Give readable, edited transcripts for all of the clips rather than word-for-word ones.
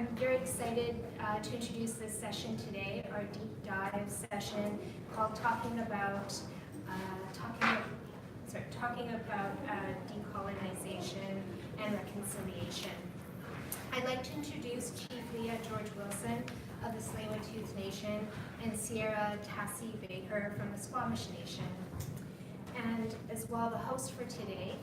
I'm very excited to introduce this session today, our deep dive session called Talking About Decolonization and Reconciliation. I'd like to introduce Chief Leah George-Wilson of the Tsleil-Waututh Nation and Sierra Tasi Baker from the Squamish Nation, and as well the host for today,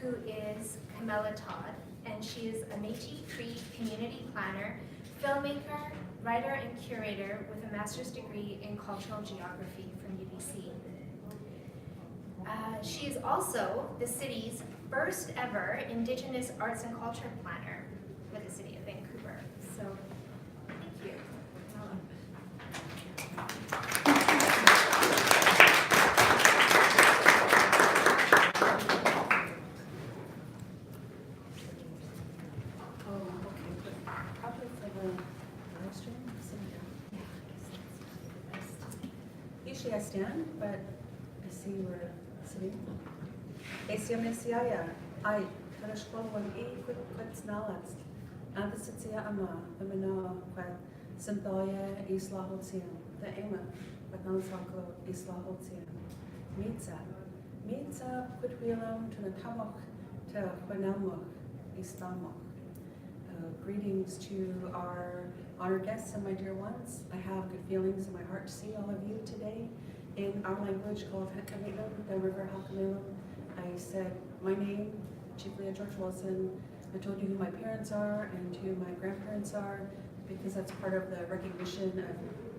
who is Kamala Todd, and she is a Métis Cree community planner, filmmaker, writer, and curator with a master's degree in cultural geography from UBC. She is also the city's first ever Indigenous arts and culture planner with the City of Vancouver. So, thank you. Usually I stand, but I see we're sitting. Esiamesiaya, I, Tarashkwan E, quick snalax, and the Sitsia Ama, the Mino, Synthoya, Isla Hotsian, the Ema, but Nansako, Isla Hotsian, Mitza, Quidwilum, to the Tamok, to Quanamok, Islamok. Greetings to our honored guests and my dear ones. I have good feelings in my heart to see all of you today in our language called Hakamelum, the river Hakamelum. I said my name, Chief Leah George-Wilson. I told you who my parents are and who my grandparents are, because that's part of the recognition of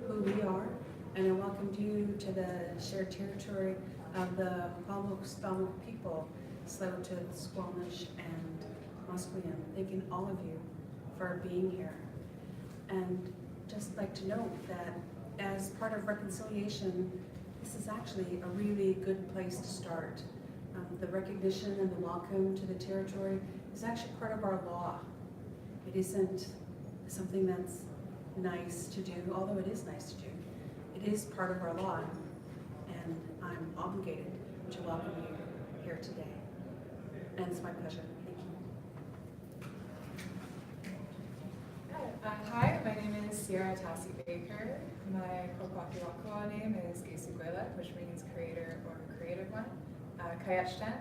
who we are. And I welcomed you to the shared territory of the Kwamuk people, Tsleil-Waututh, Squamish, and Musqueam. Thanking all of you for being here. And just like to note that as part of reconciliation, this is actually a really good place to start. The recognition and the welcome to the territory is actually part of our law. It isn't something that's nice to do, although it is nice to do. It is part of our law, and I'm obligated to welcome you here today. And it's my pleasure. Hi, my name is Sierra Tasi Baker. My Kwakwaka'wakwa name is Gesuguela, which means creator or creative one. Kayashtan,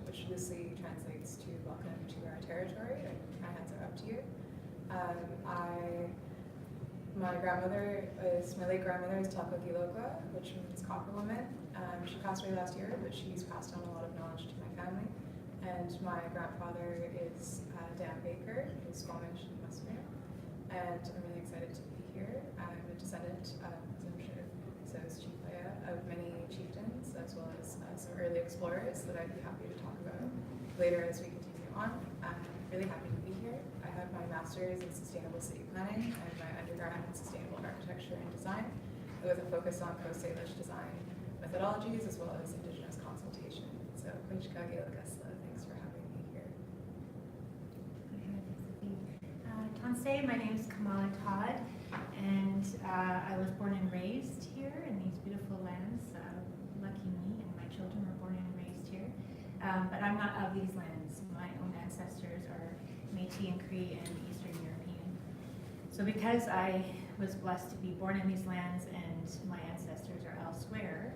which loosely translates to welcome to our territory. My hands are up to you. My late grandmother is Takogilokwa, which means copper woman. She passed away last year, but she's passed on a lot of knowledge to my family. And my grandfather is Dan Baker, who's Squamish and Musqueam. And I'm really excited to be here. I'm a descendant, as I'm sure so is Chief Leah, of many chieftains, as well as some early explorers that I'd be happy to talk about later as we continue on. I'm really happy to be here. I have my master's in sustainable city planning and my undergrad in sustainable architecture and design, with a focus on post-Salish design methodologies as well as Indigenous consultation. So, thanks for having me here. Tansei, my name is Kamala Todd, and I was born and raised here in these beautiful lands. Lucky me, and my children were born and raised here. But I'm not of these lands. My own ancestors are Métis and Cree and Eastern European. So because I was blessed to be born in these lands and my ancestors are elsewhere,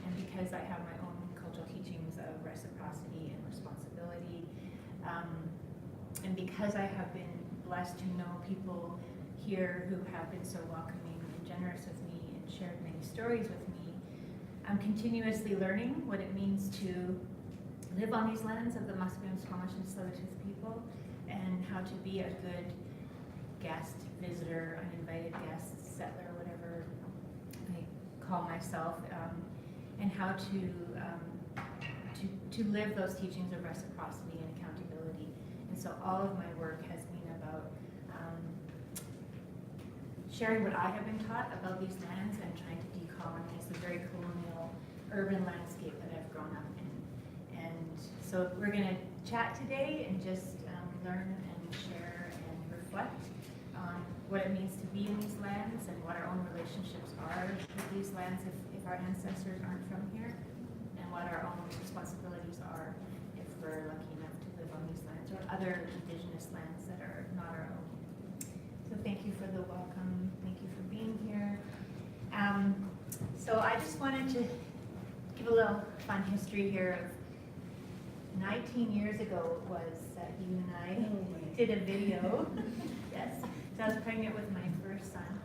and because I have my own cultural teachings of reciprocity and responsibility, and because I have been blessed to know people here who have been so welcoming and generous with me and shared many stories with me, I'm continuously learning what it means to live on these lands of the Musqueam, Squamish, and Tsleil-Waututh people, and how to be a good guest, visitor, uninvited guest, settler, whatever I call myself, and how to live those teachings of reciprocity and accountability. And so all of my work has been about sharing what I have been taught about these lands and trying to decolonize the very colonial urban landscape that I've grown up in. And so we're going to chat today and just learn and share and reflect on what it means to be in these lands and what our own relationships are with these lands if our ancestors aren't from here, and what our own responsibilities are if we're lucky enough to live on these lands or other Indigenous lands that are not our own. fun history here of 19 years ago it was that you and I did a video. Yes, so I was pregnant with my first son.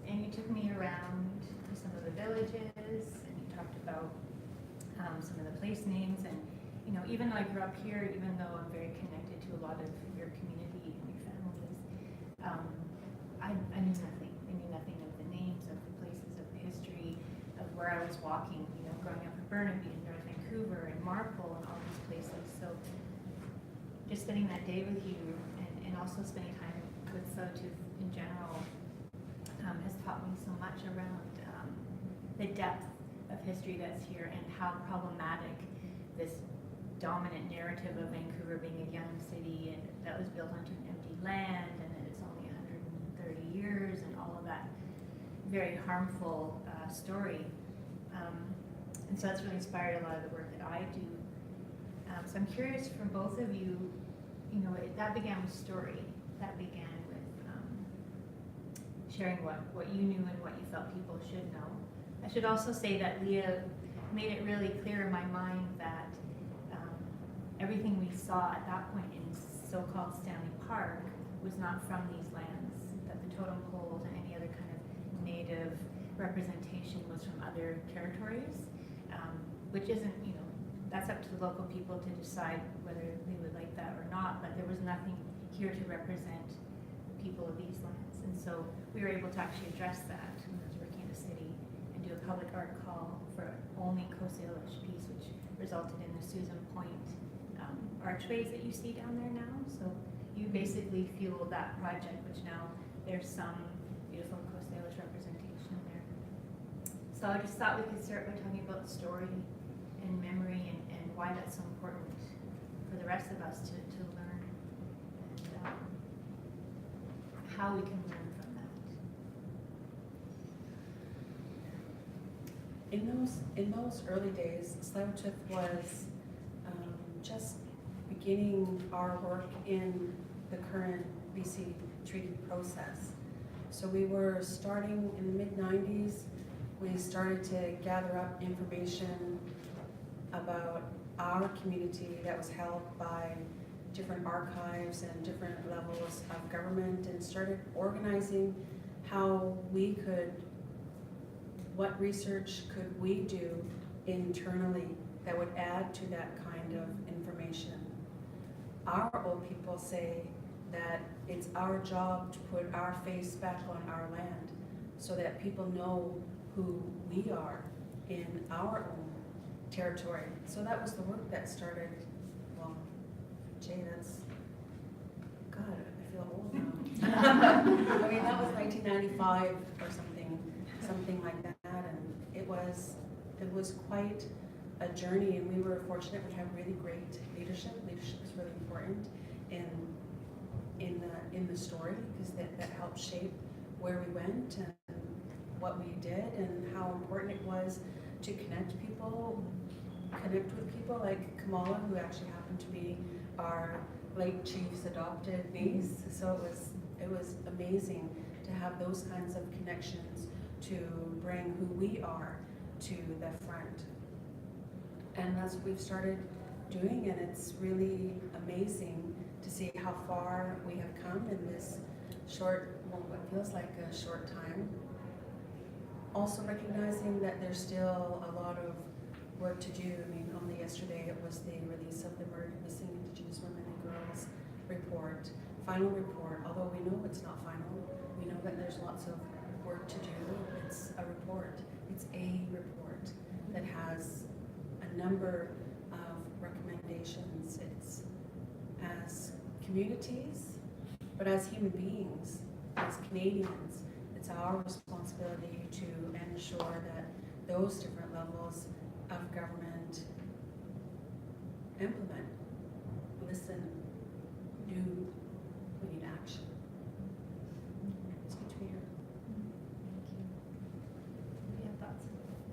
And you took me around to some of the villages, and you talked about some of the place names. And you know, even though I grew up here, even though I'm very connected to a lot of your community and your families, I knew nothing. I knew nothing of the names of the places, of the history, of where I was walking. You know, growing up in Burnaby and North Vancouver and Marpole and all these places. So just spending that day with you, and also spending time with Tsleil-Waututh in general, has taught me so much around the depth of history that's here and how problematic this dominant narrative of Vancouver being a young city and that was built onto an empty land and that it's only 130 years and all of that very harmful story. And so that's really inspired a lot of the work that I do. So I'm curious from both of you, you know, that began with story. That began with sharing what you knew and what you felt people should know. I should also say that Leah made it really clear in my mind that everything we saw at that point in so-called Stanley Park was not from these lands, that the totem poles and any other kind of native representation was from other territories, which isn't, you know, that's up to the local people to decide whether they would like that or not, but there was nothing here to represent the people of these lands. And so we were able to actually address that when I was working in the city and do a public art call for only Coast Salish piece, which resulted in the Susan Point archways that you see down there now. So you basically fueled that project, which now there's some beautiful Coast Salish representation there. So I just thought we could start by talking about story and memory and why that's so important for the rest of us to learn, and how we can learn from that. In those early days, Tsleil-Waututh was just beginning our work in the current BC treaty process. So we were starting in the mid-90s. We started to gather up information about our community that was held by different archives and different levels of government, and started organizing how we could, what research could we do internally that would add to that kind of information. Our old people say that it's our job to put our face back on our land so that people know who we are in our own territory. So that was the work that started, well, Jay, that's, God, I feel old now. I mean, that was 1995 or something like that, and it was quite a journey, and we were fortunate to have really great leadership. Leadership is really important in the story, because that helped shape where we went and what we did, and how important it was to connect with people like Kamala, who actually happened to be our late chief's adopted niece. So it was amazing to have those kinds of connections to bring who we are to the front. And that's what we've started doing, and it's really amazing to see how far we have come in this short, well, what feels like a short time. Also recognizing that there's still a lot of work to do. I mean, only yesterday it was the release of the Missing Indigenous Women and Girls report, final report. Although we know it's not final, we know that there's lots of work to do. It's a report. It's a report that has a number of recommendations. It's as communities, but as human beings, as Canadians, it's our responsibility to ensure that those different levels of government implement, listen, do. We need action. It's good to be here. Thank you. Do you have thoughts?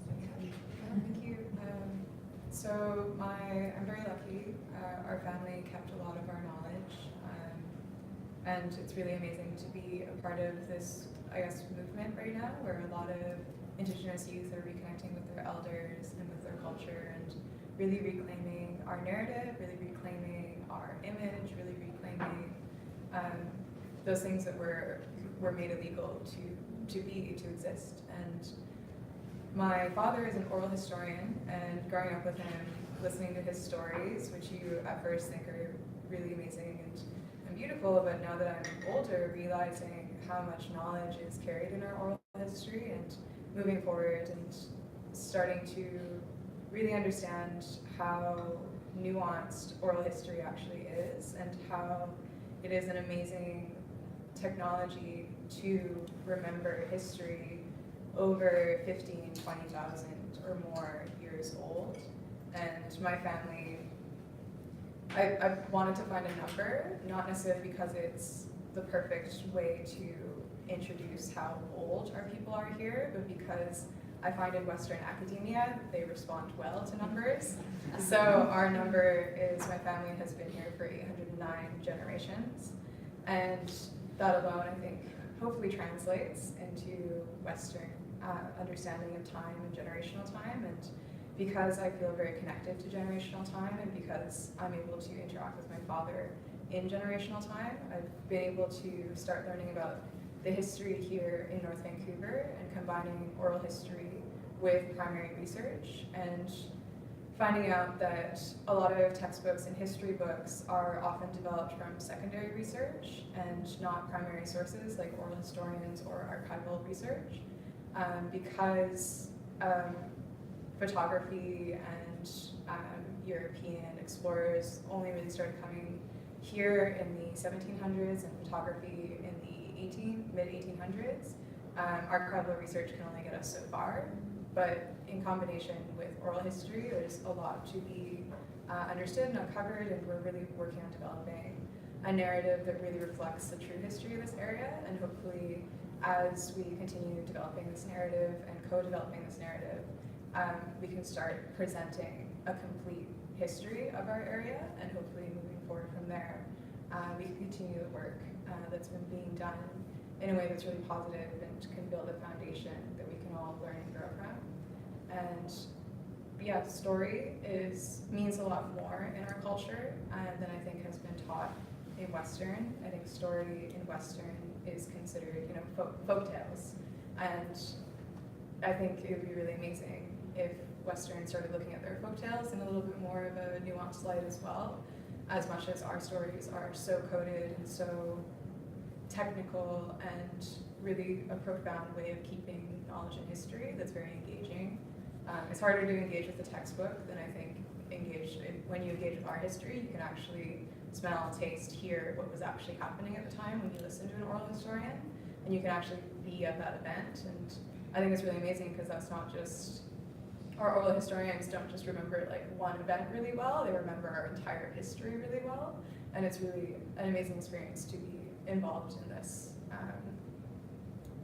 Thank you. So I'm very lucky. Our family kept a lot of our knowledge, and it's really amazing to be a part of this, I guess, movement right now, where a lot of Indigenous youth are reconnecting with their elders and with their culture and really reclaiming our narrative, really reclaiming our image, really reclaiming those things that were made illegal to exist. And my father is an oral historian, and growing up with him, listening to his stories, which you at first think are really amazing and beautiful, but now that I'm older, realizing how much knowledge is carried in our oral history and moving forward and starting to really understand how nuanced oral history actually is and how it is an amazing technology to remember history over 15, 20,000 or more years old. And my family, I wanted to find a number, not necessarily because it's the perfect way to introduce how old our people are here, but because I find in Western academia, they respond well to numbers. So our number is, my family has been here for 809 generations. And that alone, I think, hopefully translates into Western understanding of time and generational time. And because I feel very connected to generational time, and because I'm able to interact with my father in generational time, I've been able to start learning about the history here in North Vancouver and combining oral history with primary research, and finding out that a lot of textbooks and history books are often developed from secondary research and not primary sources like oral historians or archival research, because photography and European explorers only really started coming here in the 1700s, and photography in the mid-1800s. Archival research can only get us so far, but in combination with oral history, there's a lot to be understood and uncovered, and we're really working on developing a narrative that really reflects the true history of this area. And hopefully, as we continue developing this narrative and co-developing this narrative, we can start presenting a complete history of our area, and hopefully moving forward from there, we can continue the work that's been being done in a way that's really positive and can build a foundation that we can all learn and grow from. And yeah, story means a lot more in our culture than I think has been taught in Western. I think story in Western is considered, folk tales. And I think it would be really amazing if Western started looking at their folk tales in a little bit more of a nuanced light as well, as much as our stories are so coded and so technical and really a profound way of keeping knowledge and history that's very engaging. It's harder to engage with the textbook than I think when you engage with our history. You can actually smell, taste, hear what was actually happening at the time when you listen to an oral historian, and you can actually be at that event. And I think it's really amazing because that's not just, our oral historians don't just remember like one event really well, they remember our entire history really well. And it's really an amazing experience to be involved in this,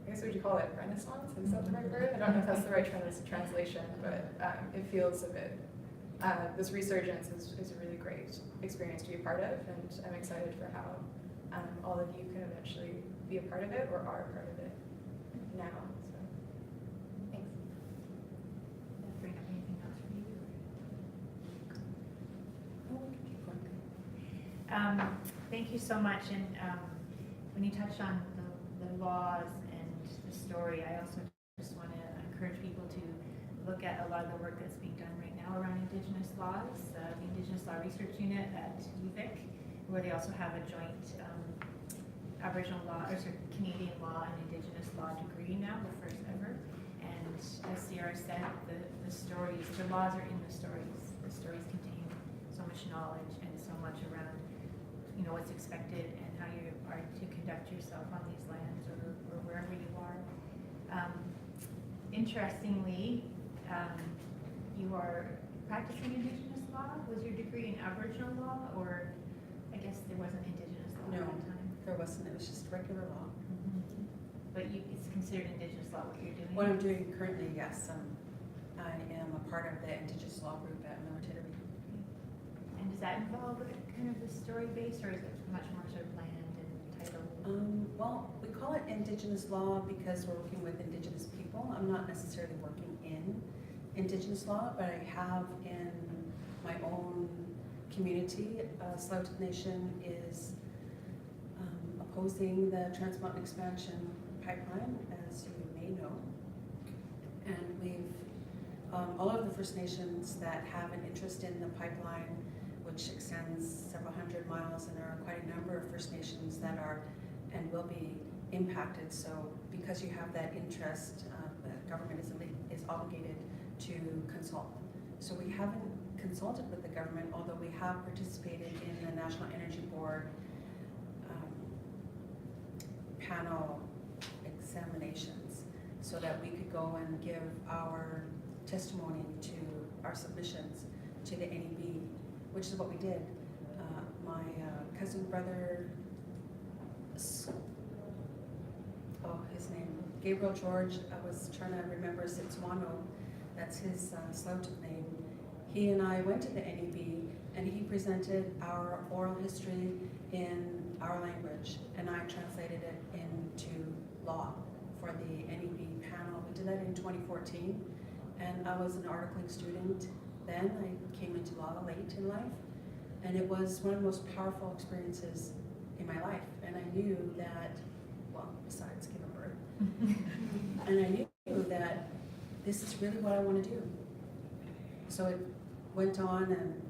I guess, would you call it Renaissance? Is that the right word? I don't know if that's the right translation, but it feels a bit, this resurgence is a really great experience to be a part of, and I'm excited for how all of you can eventually be a part of it or are a part of it now. So, thanks. Bring up anything else for you? Thank you so much. And when you touched on the laws and the story, I also just want to encourage people to look at a lot of the work that's being done right now around Indigenous laws. The Indigenous Law Research Unit at UVic, where they also have a joint Aboriginal law, or sorry, Canadian law and Indigenous law degree now, the first ever. And as Sierra said, the stories, the laws are in the stories. The stories contain so much knowledge and so much around, what's expected and how you are to conduct yourself on these lands or wherever you are. Interestingly, you are practicing Indigenous law. Was your degree in Aboriginal law, or I guess there wasn't Indigenous law No. at that time? There wasn't, it was just regular law. Mm-hmm. But it's considered Indigenous law what you're doing? What I'm doing currently, yes, I am a part of the Indigenous law group at military. And does that involve kind of the story base, or is it much more sort of land and title? Well, we call it Indigenous law because we're working with Indigenous people. I'm not necessarily working in Indigenous law, but I have in my own community. Tsleil-Waututh Nation is opposing the Trans Mountain Expansion pipeline, as you may know. And we've, all of the First Nations that have an interest in the pipeline, which extends several hundred miles, and there are quite a number of First Nations that are and will be impacted. So because you have that interest, the government is obligated to consult. So we haven't consulted with the government, although we have participated in the National Energy Board panel examinations so that we could go and give our testimony to our submissions to the NEB, which is what we did. My cousin brother, his name, Gabriel George, I was trying to remember Sitswano, that's his Tsleil-Waututh name. He and I went to the NEB and he presented our oral history in our language and I translated it into law for the NEB panel. We did that in 2014 and I was an articling student then. I came into law late in life and it was one of the most powerful experiences in my life. And I knew that, well, besides giving birth, and I knew that this is really what I want to do. So it went on, and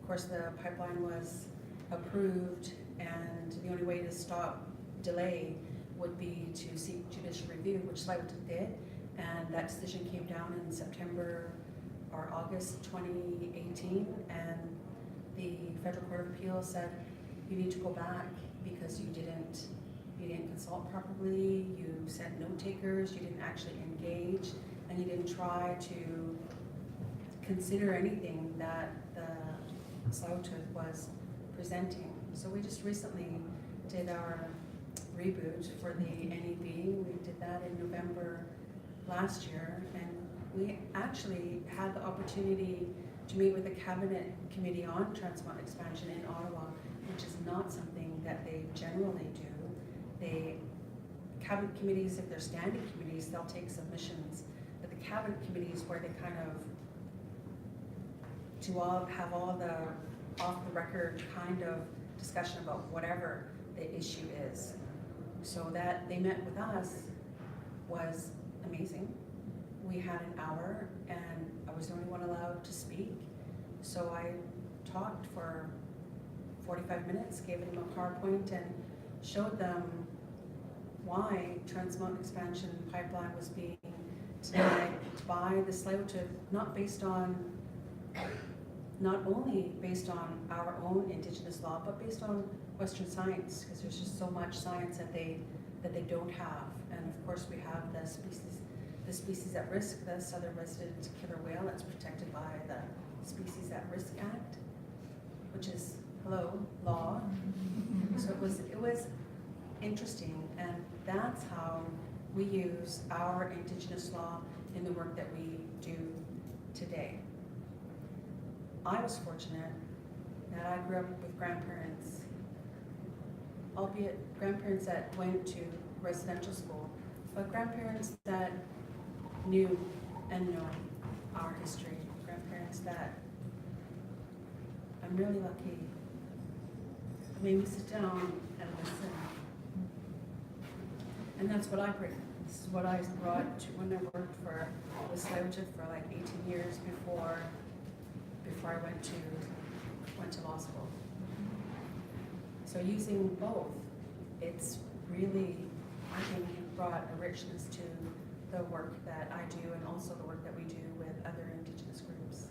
of course the pipeline was approved, and the only way to stop delay would be to seek judicial review, which Tsleil-Waututh did, and that decision came down in September or August 2018, and the Federal Court of Appeal said you need to go back because you didn't consult properly, you sent note takers, you didn't actually engage, and you didn't try to consider anything that the Tsleil-Waututh was presenting. So we just recently did our reboot for the NEB. We did that in November last year, and we actually had the opportunity to meet with the Cabinet Committee on Trans Mountain Expansion in Ottawa, which is not something that they generally do. Cabinet committees, if they're standing committees, they'll take submissions, but the Cabinet committees where they kind of have all the off-the-record kind of discussion about whatever the issue is. So that they met with us was amazing. We had an hour and I was the only one allowed to speak. So I talked for 45 minutes, gave them a PowerPoint and showed them why Trans Mountain Expansion pipeline was being denied by the Tsleil-Waututh, not only based on our own Indigenous law, but based on Western science, because there's just so much science that they don't have. And of course we have the species at risk, the southern resident killer whale, that's protected by the Species at Risk Act, which is, law. So it was interesting, and that's how we use our Indigenous law in the work that we do today. I was fortunate that I grew up with grandparents, albeit grandparents that went to residential school, but grandparents that knew and know our history, grandparents that I'm really lucky made me sit down and listen. And that's what I bring. This is what I brought to when I worked for the Tsleil-Waututh for like 18 years before I went to law school. So using both, it's really, I think, brought a richness to the work that I do and also the work that we do with other Indigenous groups.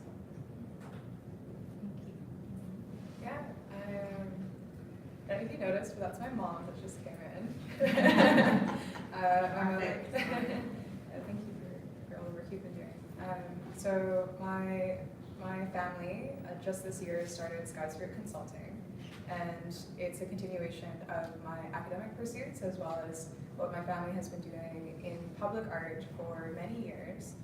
Yeah, I don't know if you noticed, but that's my mom that just came in. My mother, thank you for all the work you've been doing. So my family just this year started Scottsdale Consulting, and it's a continuation of my academic pursuits as well as what my family has been doing in public art for many years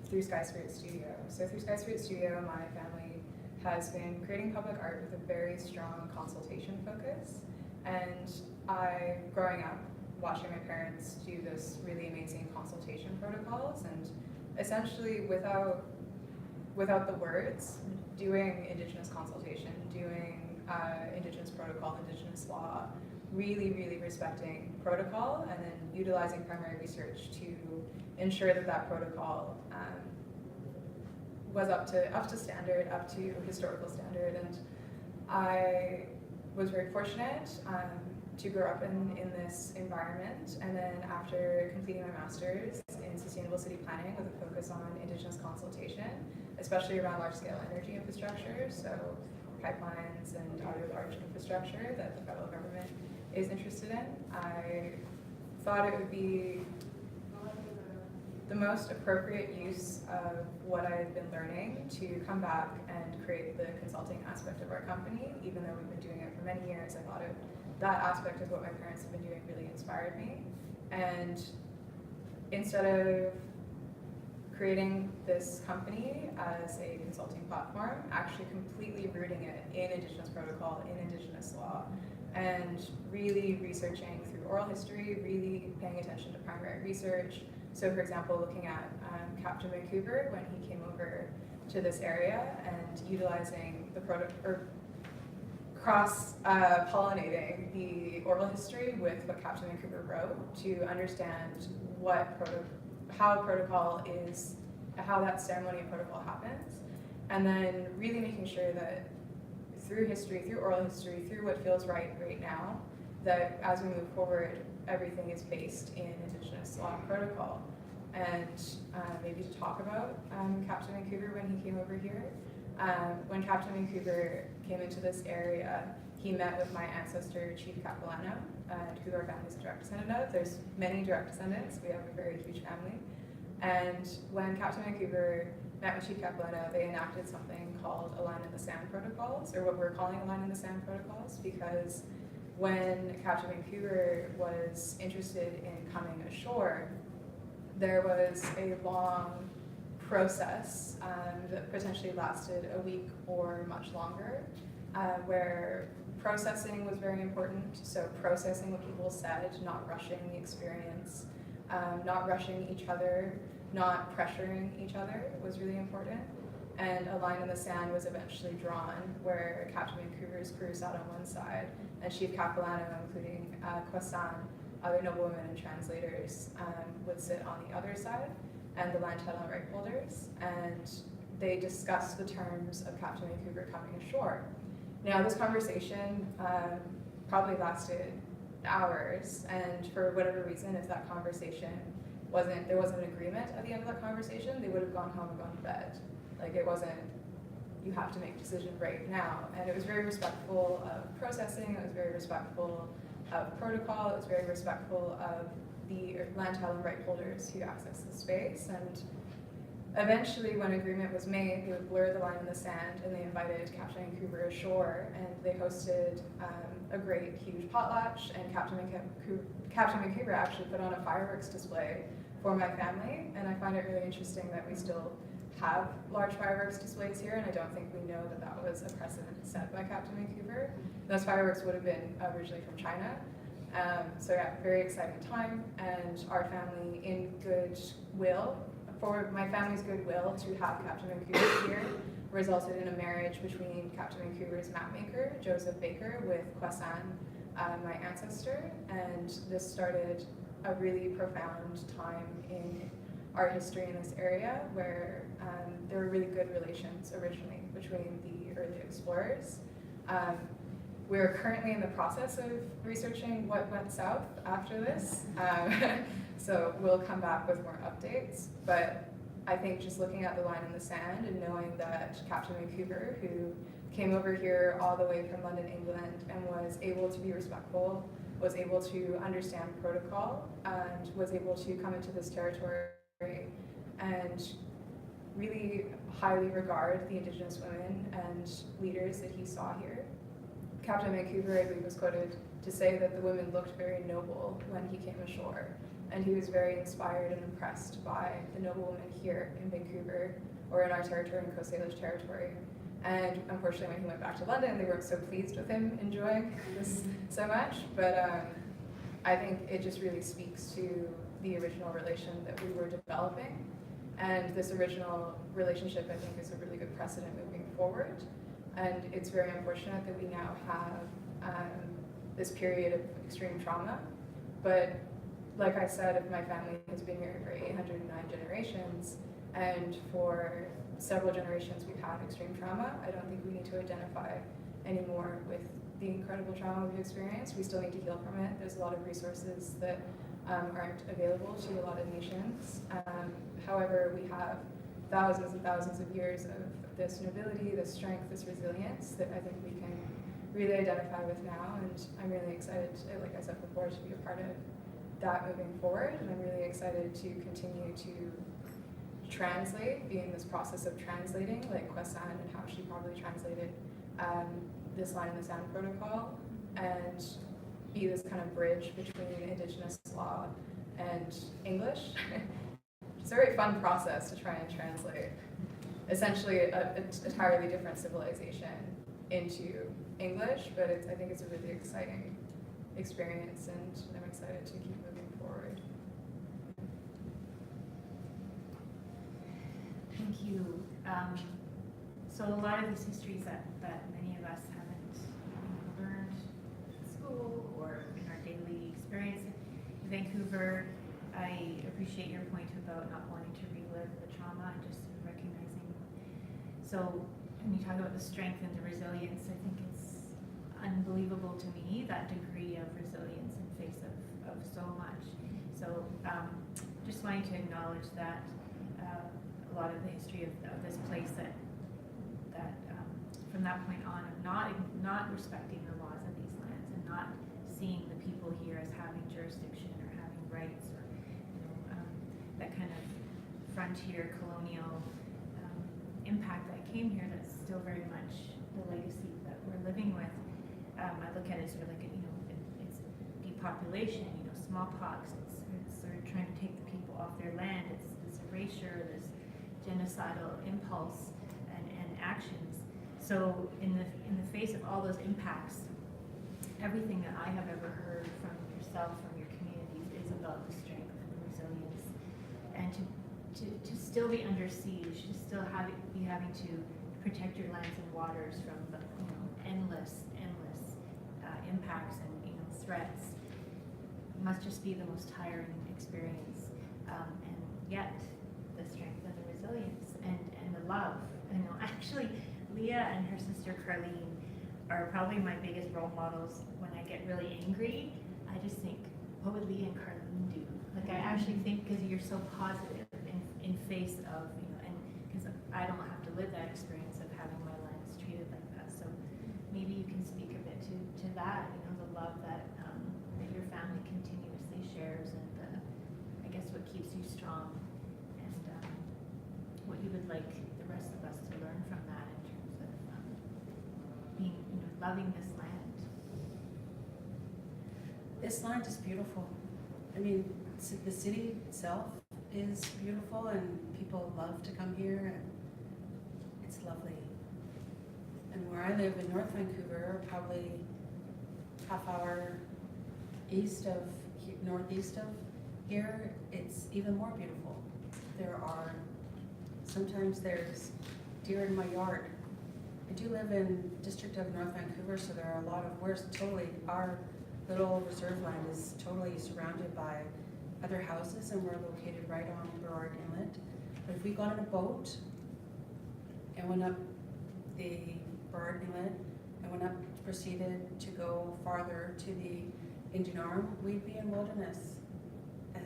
through Sky Spirit Studio. So through Sky Spirit Studio, my family has been creating public art with a very strong consultation focus, And I, growing up, watching my parents do this really amazing consultation protocols, and essentially without the words, doing Indigenous consultation, doing Indigenous protocol, Indigenous law, really, really respecting protocol, and then utilizing primary research to ensure that that protocol was up to standard, up to historical standard. And I was very fortunate to grow up in this environment, and then after completing my master's in sustainable city planning with a focus on Indigenous consultation, especially around large-scale energy infrastructure, so pipelines and other large infrastructure that the federal government is interested in, I thought it would be the most appropriate use of what I had been learning to come back and create the consulting aspect of our company. Even though we've been doing it for many years, I thought that aspect of what my parents have been doing really inspired me. And instead of creating this company as a consulting platform, actually completely rooting it in Indigenous protocol, in Indigenous law, and really researching through oral history, really paying attention to primary research. So for example, looking at Captain Vancouver when he came over to this area and utilizing the cross-pollinating the oral history with what Captain Vancouver wrote to understand how that ceremony and protocol happens, and then really making sure that through history, through oral history, through what feels right now, that as we move forward, everything is based in Indigenous law and protocol. And maybe to talk about Captain Vancouver when he came over here. When Captain Vancouver came into this area, he met with my ancestor, Chief Capilano, who our family is a direct descendant of. There's many direct descendants. We have a very huge family. And when Captain Vancouver met with Chief Capilano, they enacted something called a line in the sand protocols, or what we're calling a line in the sand protocols, because when Captain Vancouver was interested in coming ashore, there was a long process that potentially lasted a week or much longer, where processing was very important. So processing what people said, not rushing the experience, not rushing each other, not pressuring each other was really important. And a line in the sand was eventually drawn where Captain Vancouver's crew sat on one side and Chief Capilano, including Kwasan, other noblewomen and translators, would sit on the other side, and the land title and right holders, and they discussed the terms of Captain Vancouver coming ashore. Now this conversation probably lasted hours, and for whatever reason, if that conversation there wasn't an agreement at the end of that conversation, they would have gone home and gone to bed. Like, it wasn't, you have to make a decision right now. And it was very respectful of processing, it was very respectful of protocol, it was very respectful of the land title and right holders who access the space. And eventually, when agreement was made, they would blur the line in the sand, and they invited Captain Vancouver ashore, and they hosted a great, huge potlatch, and Captain Vancouver actually put on a fireworks display for my family, and I find it really interesting that we still have large fireworks displays here, and I don't think we know that that was a precedent set by Captain Vancouver. Those fireworks would have been originally from China. So yeah, very exciting time, and our family, in goodwill, for my family's goodwill to have Captain Vancouver here, resulted in a marriage between Captain Vancouver's mapmaker, Joseph Baker, with Kwasan, my ancestor, and this started a really profound time in our history in this area where there were really good relations originally between the early explorers. We're currently in the process of researching what went south after this, so we'll come back with more updates, but I think just looking at the line in the sand and knowing that Captain Vancouver, who came over here all the way from London, England, and was able to be respectful, was able to understand protocol, and was able to come into this territory and really highly regard the Indigenous women and leaders that he saw here. Captain Vancouver, I believe, was quoted to say that the women looked very noble when he came ashore, and he was very inspired and impressed by the noble women here in Vancouver, or in our territory, in Coast Salish territory, And unfortunately, when he went back to London, they weren't so pleased with him enjoying this so much. But I think it just really speaks to the original relation that we were developing. And this original relationship, I think, is a really good precedent moving forward. And it's very unfortunate that we now have this period of extreme trauma. But like I said, my family has been here for 809 generations, and for several generations we've had extreme trauma. I don't think we need to identify anymore with the incredible trauma we've experienced. We still need to heal from it. There's a lot of resources that aren't available to a lot of nations. However, we have thousands and thousands of years of this nobility, this strength, this resilience that I think we can really identify with now. And I'm really excited, like I said before, to be a part of that moving forward. And I'm really excited to continue to translate, be in this process of translating, like Kwassan and how she probably translated this line in the sand protocol, and be this kind of bridge between Indigenous law and English. It's a very fun process to try and translate essentially an entirely different civilization into English, but I think it's a really exciting experience, and I'm excited to keep moving forward. Thank you. So a lot of these histories that many of us haven't learned in school or in our daily experience in Vancouver, I appreciate your point about not wanting to relive the trauma and just recognizing. So when you talk about the strength and the resilience, I think it's unbelievable to me, that degree of resilience in face of so much. So just wanting to acknowledge that a lot of the history of this place that from that point on of not respecting the laws of these lands and not seeing the people here as having jurisdiction or having rights, or that kind of frontier colonial impact that came here, that's still very much the legacy that we're living with. I look at it sort of like it's depopulation, smallpox. It's sort of trying to take the people off their land. It's this erasure, this genocidal impulse and actions. So in the face of all those impacts, everything that I have ever heard from yourself, from your communities, is about the strength and the resilience, and to still be under siege, to still be having to protect your lands and waters from the endless impacts and threats, must just be the most tiring experience, and yet the strength and the resilience and the love. Actually, Leah and her sister Carlene are probably my biggest role models. When I get really angry, I just think, what would Leah and Carlene do? Like, I actually think, because you're so positive in face of, and because I don't have to live that experience of having my lands treated like that. So maybe you can speak a bit to that, the love that your family continuously shares, and I guess what keeps you strong, and what you would like the rest of us to learn from that in terms of being, loving this land. This land is beautiful. I mean, the city itself is beautiful, and people love to come here, and it's lovely. And where I live in North Vancouver, probably half hour northeast of here, it's even more beautiful. Sometimes there's deer in my yard. I do live in District of North Vancouver, so there are a lot of, our little reserve land is totally surrounded by other houses, and we're located right on Burrard Inlet. But if we got on a boat and went up the Burrard Inlet and proceeded to go farther to the Indian Arm, we'd be in wilderness. And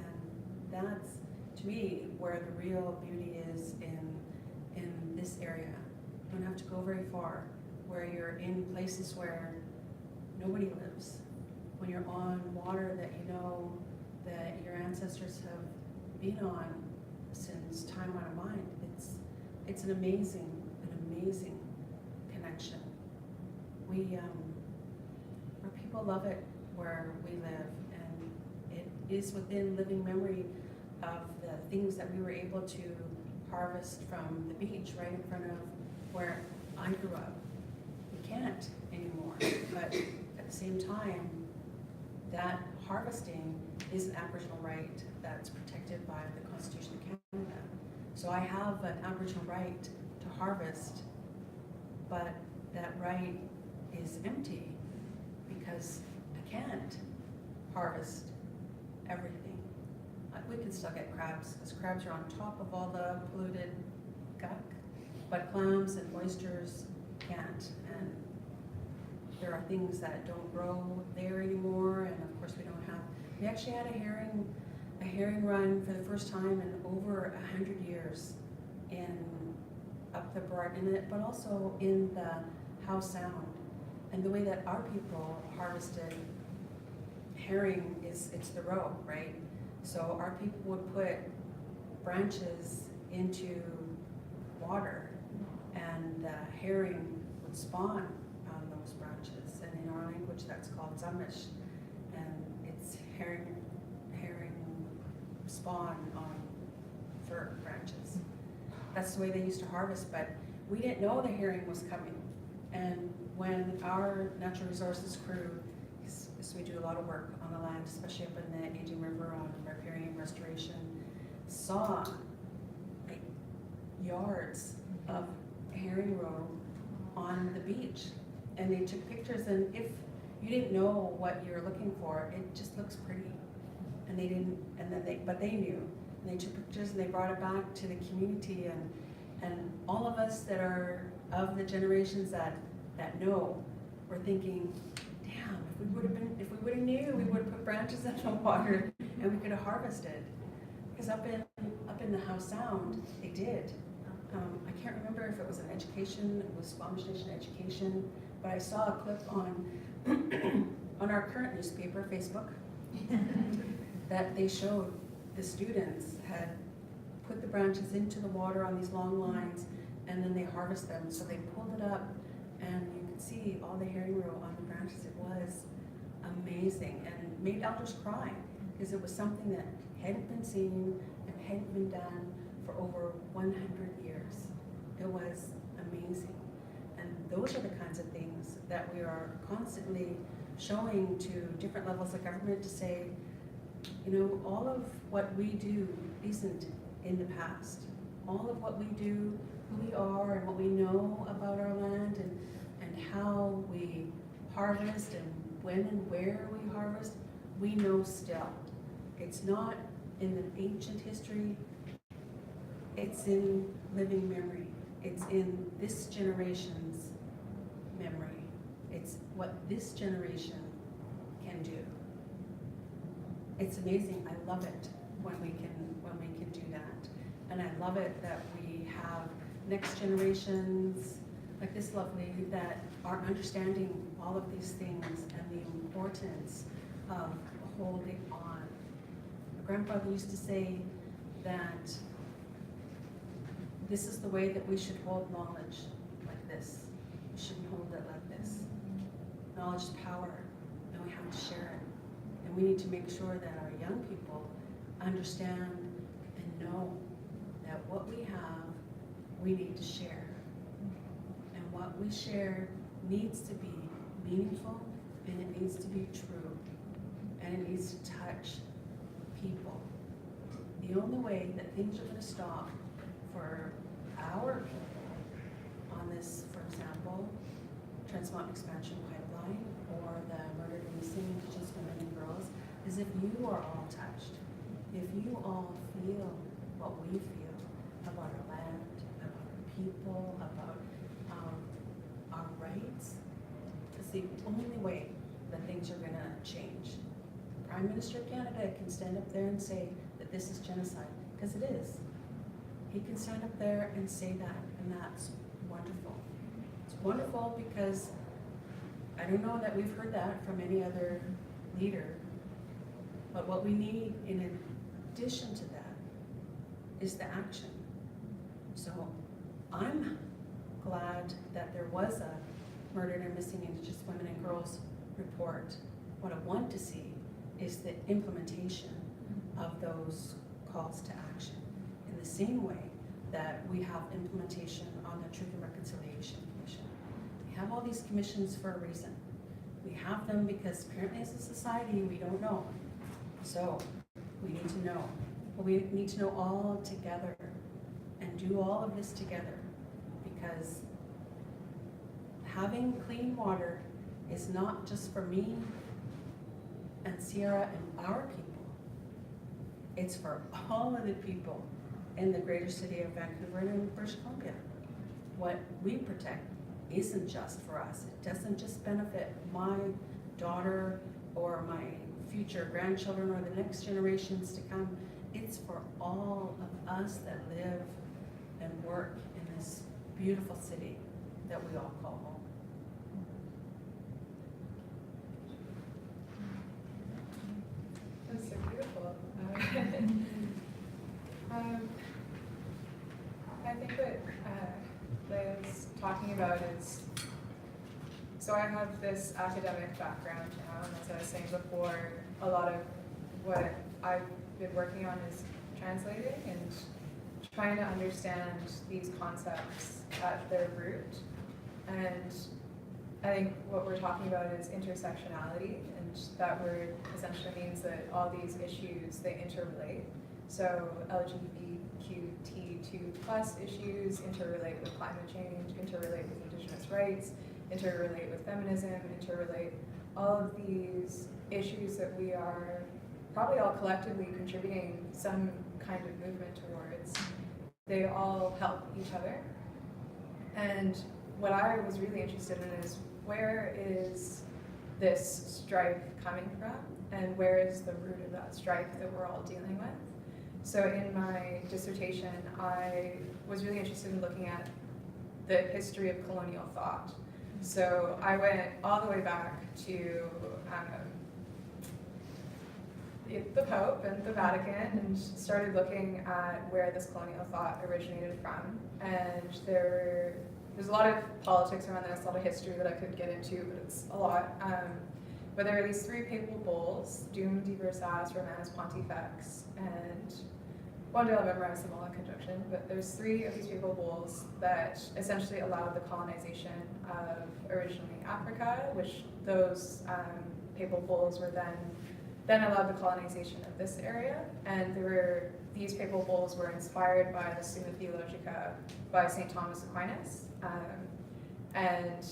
that's, to me, where the real beauty is in this area. You don't have to go very far, where you're in places where nobody lives, when you're on water that that your ancestors have been on since time out of mind. It's an amazing connection. Our people love it where we live, and it is within living memory of the things that we were able to harvest from the beach right in front of where I grew up. We can't anymore. But at the same time, that harvesting is an Aboriginal right that's protected by the Constitution of Canada. So I have an Aboriginal right to harvest, but that right is empty because I can't harvest everything. We can still get crabs, because crabs are on top of all the polluted gunk, but clams and oysters can't. And there are things that don't grow there anymore, and of course we actually had a herring run for the first time in over 100 years in up the Burrard Inlet, but also in the Howe Sound. And the way that our people harvested herring is, it's the roe, right? So our people would put branches into water, and the herring would spawn on those branches. And in our language, that's called zamish, and it's herring spawn on fir branches. That's the way they used to harvest, but we didn't know the herring was coming. And when our natural resources crew, so we do a lot of work on the land, especially up in the Aging River on riparian restoration, saw like yards of herring roe on the beach, and they took pictures. And if you didn't know what you were looking for, it just looks pretty. And they didn't, and then but they knew, and they took pictures and they brought it back to the community. And all of us that are of the generations that know, were thinking, damn, if we would have knew, we would have put branches in the water and we could have harvested. Because up in the Howe Sound, they did. I can't remember if it was an education, it was Squamish Nation education, but I saw a clip on on our current newspaper, Facebook, that they showed the students had put the branches into the water on these long lines, and then they harvest them. So they pulled it up, and you could see all the herring roe on the branches. It was amazing, and made elders cry, because it was something that hadn't been seen and hadn't been done for over 100 years. It was amazing. And those are the kinds of things that we are constantly showing to different levels of government to say, you know, all of what we do isn't in the past. All of what we do, who we are and what we know about our land, and how we harvest and when and where we harvest, we know still. It's not in the ancient history, it's in living memory. It's in this generation's memory. It's what this generation can do. It's amazing. I love it when we can do that. And I love it that we have next generations like this lovely that are understanding all of these things and the importance of holding on. My grandfather used to say that this is the way that we should hold knowledge, like this. We shouldn't hold it like this. Knowledge is power, and we have to share it. And we need to make sure that our young people understand and know that what we have, we need to share. And what we share needs to be meaningful, and it needs to be true, and it needs to touch people. The only way that things are going to stop for our people on this, for example, Trans Mountain Expansion Pipeline or the murdered and missing Indigenous women and girls, is if you are all touched, if you all feel what we feel about our land, about our people, about our rights. It's the only way that things are going to change. The Prime Minister of Canada can stand up there and say that this is genocide, because it is. He can stand up there and say that, and that's wonderful. It's wonderful because I don't know that we've heard that from any other leader, but what we need in addition to that is the action. So I'm glad that there was a murdered and missing Indigenous women and girls report. What I want to see is the implementation of those calls to action, in the same way that we have implementation on the Truth and Reconciliation Commission. We have all these commissions for a reason. We have them because apparently as a society, we don't know. So we need to know. But we need to know all together and do all of this together, because having clean water is not just for me and Sierra and our people. It's for all of the people in the greater city of Vancouver and in British Columbia. What we protect isn't just for us. It doesn't just benefit my daughter or my future grandchildren or the next generations to come. It's for all of us that live and work in this beautiful city that we all call home. That's so beautiful. I think what Leah's talking about is, so I have this academic background now, and as I was saying before, a lot of what I've been working on is translating and trying to understand these concepts at their root. And I think what we're talking about is intersectionality, and that word essentially means that all these issues, they interrelate. So LGBTQ2+ issues interrelate with climate change, interrelate with Indigenous rights, interrelate with feminism, interrelate all of these issues that we are probably all collectively contributing some kind of movement towards. They all help each other. And what I was really interested in is, where is this strife coming from, and where is the root of that strife that we're all dealing with? So in my dissertation, I was really interested in looking at the history of colonial thought. So I went all the way back to the Pope and the Vatican, and started looking at where this colonial thought originated from. And there's a lot of politics around this, a lot of history that I could get into, but it's a lot. But there are these three papal bulls, Dum Diversas Romanus Pontifex, and one day I'll memorize them all in conjunction, but there's three of these papal bulls that essentially allowed the colonization of originally Africa, which those papal bulls were then allowed the colonization of this area. And these papal bulls were inspired by the Summa Theologica by St. Thomas Aquinas, and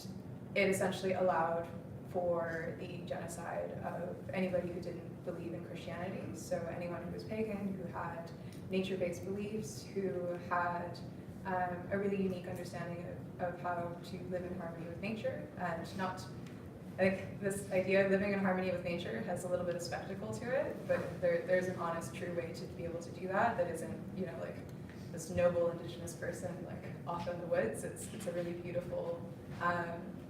it essentially allowed for the genocide of anybody who didn't believe in Christianity. So anyone who was pagan, who had nature-based beliefs, who had a really unique understanding of how to live in harmony with nature, and not, I think this idea of living in harmony with nature has a little bit of spectacle to it, but there's an honest, true way to be able to do that isn't, like this noble Indigenous person like off in the woods. It's a really beautiful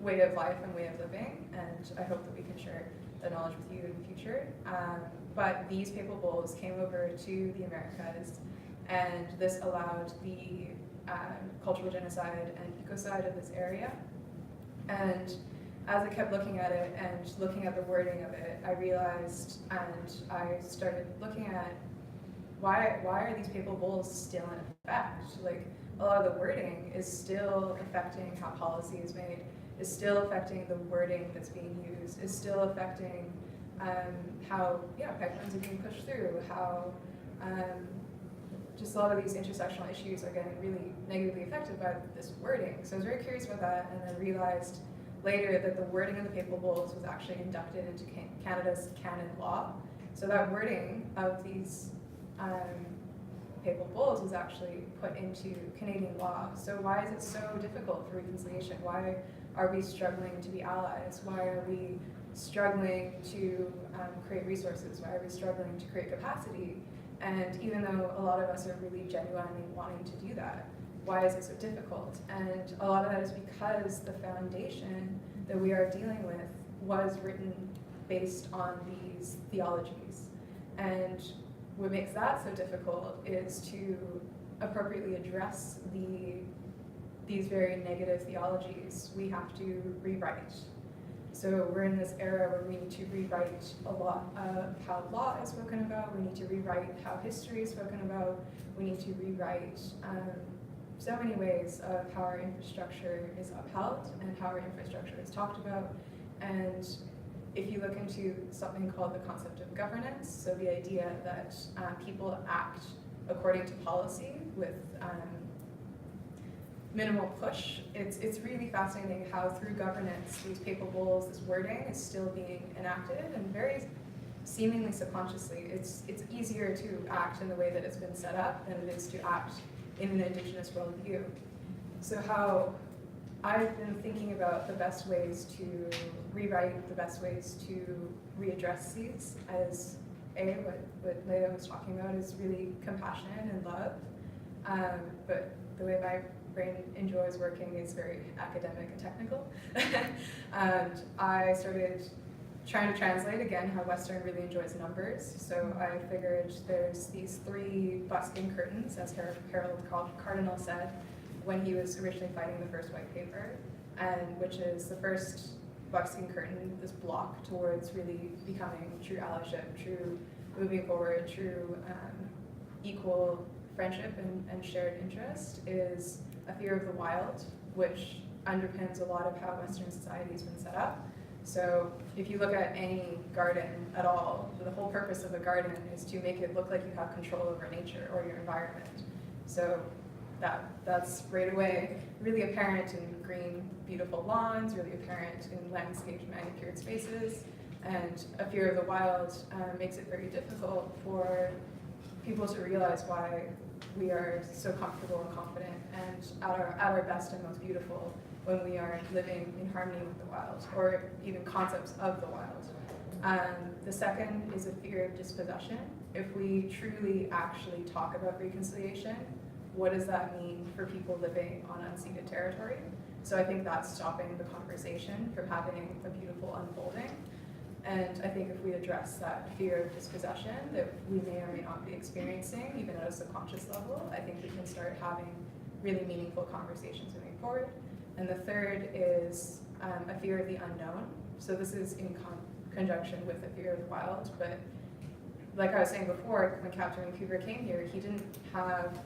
way of life and way of living, and I hope that we can share that knowledge with you in the future. But these papal bulls came over to the Americas, and this allowed the cultural genocide and ecocide of this area. And as I kept looking at it and looking at the wording of it, I realized, and I started looking at why are these papal bulls still in effect? Like, a lot of the wording is still affecting how policy is made, is still affecting the wording that's being used, is still affecting how pipelines are being pushed through, how just a lot of these intersectional issues are getting really negatively affected by this wording. So I was very curious about that, and then realized later that the wording of the papal bulls was actually inducted into Canada's canon law. So that wording of these papal bulls was actually put into Canadian law. So why is it so difficult for reconciliation? Why are we struggling to be allies? Why are we struggling to create resources? Why are we struggling to create capacity? And even though a lot of us are really genuinely wanting to do that, why is it so difficult? And a lot of that is because the foundation that we are dealing with was written based on these theologies. And what makes that so difficult is to appropriately address these very negative theologies. We have to rewrite. So we're in this era where we need to rewrite a lot of how law is spoken about. We need to rewrite how history is spoken about. We need to rewrite so many ways of how our infrastructure is upheld and how our infrastructure is talked about. And if you look into something called the concept of governance, so the idea that people act according to policy with minimal push, it's really fascinating how through governance, these papables, this wording is still being enacted, and very seemingly subconsciously. It's easier to act in the way that it's been set up than it is to act in an Indigenous worldview. So how I've been thinking about the best ways to rewrite, the best ways to readdress these as what Leah was talking about is really compassion and love. But the way my brain enjoys working is very academic and technical. And I started trying to translate again how Western really enjoys numbers. So I figured there's these 3 buckskin curtains, as Harold Cardinal said when he was originally fighting the first white paper, and which is the first buckskin curtain, this block towards really becoming true allyship, true moving forward, true equal friendship and shared interest, is a fear of the wild, which underpins a lot of how Western society has been set up. So if you look at any garden at all, the whole purpose of a garden is to make it look like you have control over nature or your environment. So that's right away really apparent in green, beautiful lawns, really apparent in landscaped, manicured spaces, and a fear of the wild makes it very difficult for people to realize why we are so comfortable and confident and at our best and most beautiful when we are living in harmony with the wild, or even concepts of the wild. The second is a fear of dispossession. If we truly actually talk about reconciliation, what does that mean for people living on unceded territory? So I think that's stopping the conversation from having a beautiful unfolding. And I think if we address that fear of dispossession that we may or may not be experiencing, even at a subconscious level, I think we can start having really meaningful conversations moving forward. And the third is a fear of the unknown. So this is in conjunction with the fear of the wild, but like I was saying before, when Captain Vancouver came here, he didn't have,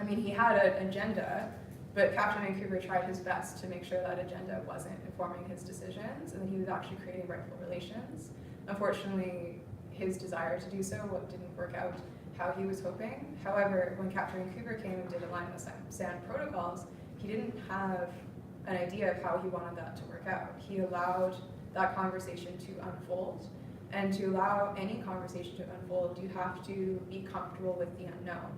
he had an agenda, but Captain Vancouver tried his best to make sure that agenda wasn't informing his decisions, and he was actually creating rightful relations. Unfortunately, his desire to do so didn't work out how he was hoping. However, when Captain Vancouver came and did align with sand protocols, he didn't have an idea of how he wanted that to work out. He allowed that conversation to unfold, and to allow any conversation to unfold, you have to be comfortable with the unknown.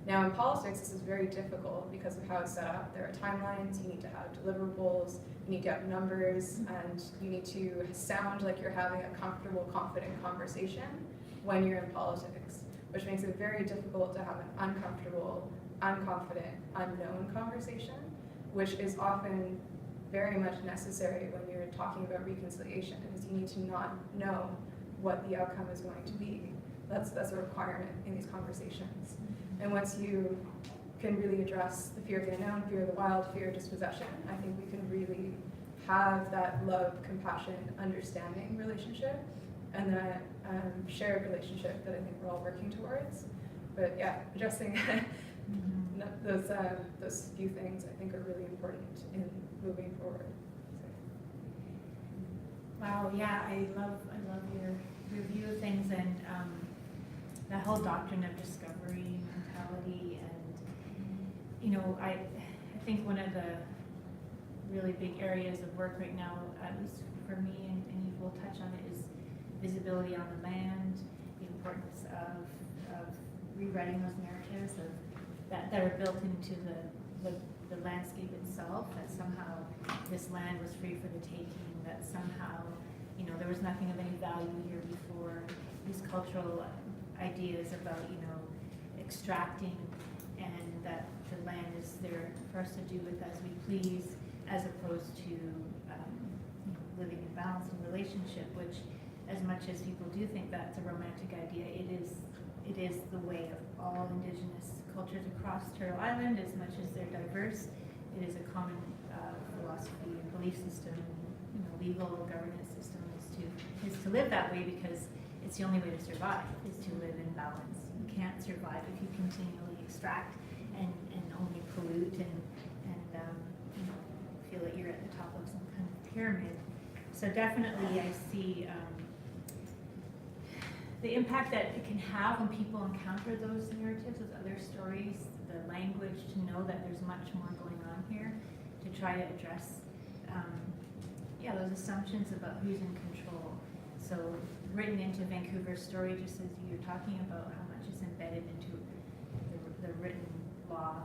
Now in politics, this is very difficult because of how it's set up. There are timelines, you need to have deliverables, you need to have numbers, and you need to sound like you're having a comfortable, confident conversation when you're in politics, which makes it very difficult to have an uncomfortable, unconfident, unknown conversation, which is often very much necessary when you're talking about reconciliation, because you need to not know what the outcome is going to be. That's a requirement in these conversations. And once you can really address the fear of the unknown, fear of the wild, fear of dispossession, I think we can really have that love, compassion, understanding relationship, and that shared relationship that I think we're all working towards. But yeah, addressing those few things I think are really important in moving forward. Wow, yeah, I love your review of things, and that whole doctrine of discovery mentality, and I think one of the really big areas of work right now, at least for me, and you will touch on it, is visibility on the land, the importance of rewriting those narratives that are built into the landscape itself, that somehow this land was free for the taking, that somehow there was nothing of any value here before. These cultural ideas about extracting, and that the land is there for us to do with as we please, as opposed to living in balance and relationship, which, as much as people do think that's a romantic idea, it is the way of all Indigenous cultures across Turtle Island. As much as they're diverse, it is a common philosophy and belief system, legal governance system is to live that way, because it's the only way to survive, is to live in balance. You can't survive if you continually extract and only pollute and you know, feel that you're at the top of some kind of pyramid. So definitely I see the impact that it can have when people encounter those narratives, those other stories, the language, to know that there's much more going on here, to try to address those assumptions about who's in control. So written into Vancouver's story, just as you're talking about how much is embedded into the written law,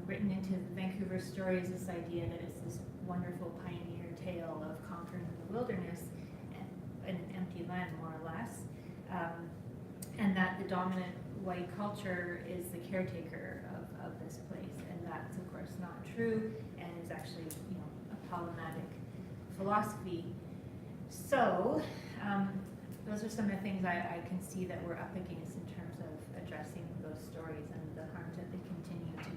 written into Vancouver's story is this idea that it's this wonderful pioneer tale of conquering the wilderness and an empty land, more or less, and that the dominant white culture is the caretaker of this place, and that's of course not true, and is actually, you know, a problematic philosophy. So those are some of the things I can see that we're up against in terms of addressing those stories and the harms that they continue to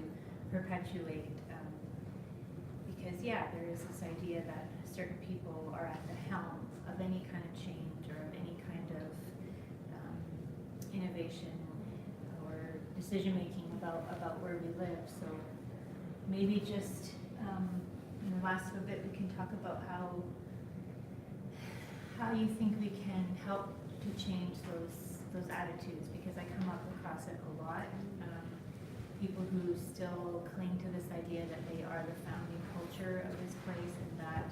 perpetuate. Because there is this idea that certain people are at the helm of any kind of change or of any kind of innovation or decision making about where we live. So maybe just in the last little bit we can talk about how you think we can help to change those attitudes, because I come up across it a lot. People who still cling to this idea that they are the founding culture of this place and that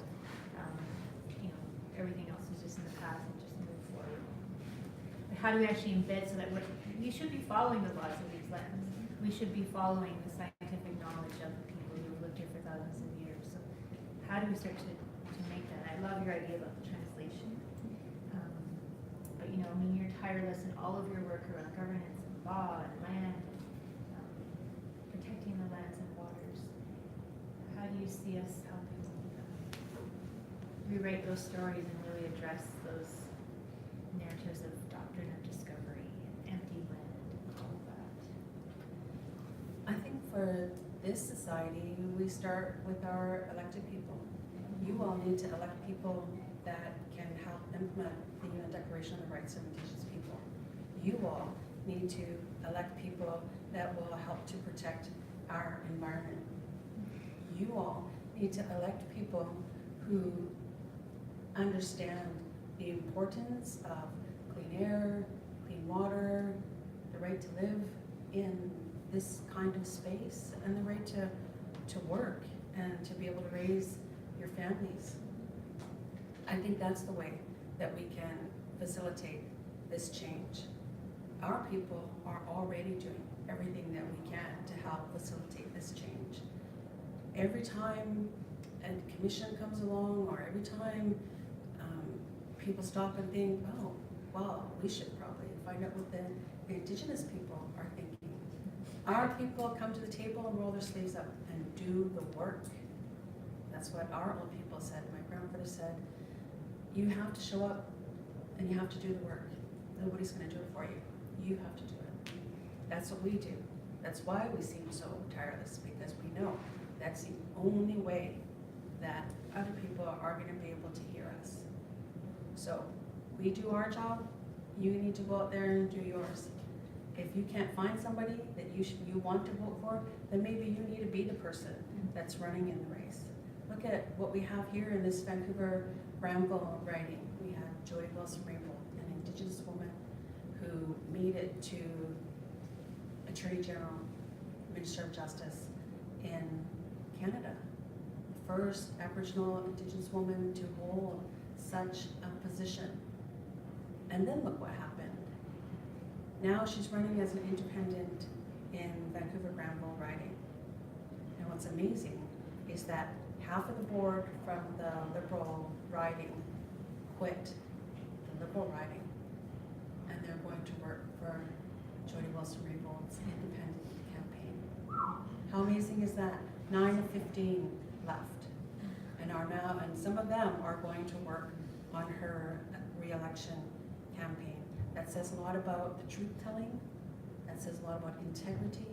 you know, everything else is just in the past and just move forward. But how do we actually embed so that we should be following the laws of these lands? We should be following the scientific knowledge of the people who have lived here for thousands of years. So how do we start to make that? I love your idea about the translation. But you know, I mean, you're tireless in all of your work around governance and law and land, protecting the lands and waters. How do you see us helping rewrite those stories and really address those narratives of doctrine of discovery and empty land and all of that? I think for this society, we start with our elected people. You all need to elect people that can help implement the UN Declaration of the Rights of Indigenous People. You all need to elect people that will help to protect our environment. You all need to elect people who understand the importance of clean air, clean water, the right to live in this kind of space, and the right to work and to be able to raise your families. I think that's the way that we can facilitate this change. Our people are already doing everything that we can to help facilitate this change. Every time a commission comes along, or every time people stop and think, oh, well, we should probably find out what the Indigenous people are thinking. Our people come to the table and roll their sleeves up and do the work. That's what our old people said. My grandfather said, you have to show up and you have to do the work. Nobody's going to do it for you. You have to do it. That's what we do. That's why we seem so tireless, because we know that's the only way that other people are going to be able to hear us. So we do our job, you need to go out there and do yours. If you can't find somebody that you want to vote for, then maybe you need to be the person that's running in the race. Look at what we have here in this Vancouver Bramble riding. We had Jody Wilson-Raybould, an Indigenous woman who made it to Attorney General, Minister of Justice in Canada. The first Aboriginal Indigenous woman to hold such a position. And then look what happened. Now she's running as an independent in Vancouver Granville riding. And what's amazing is that half of the board from the Liberal riding quit the Liberal riding, and they're going to work for Jody Wilson-Raybould's independent campaign. How amazing is that? 9 of 15 left, and are now, and some of them are going to work on her re-election campaign. That says a lot about the truth telling, that says a lot about integrity,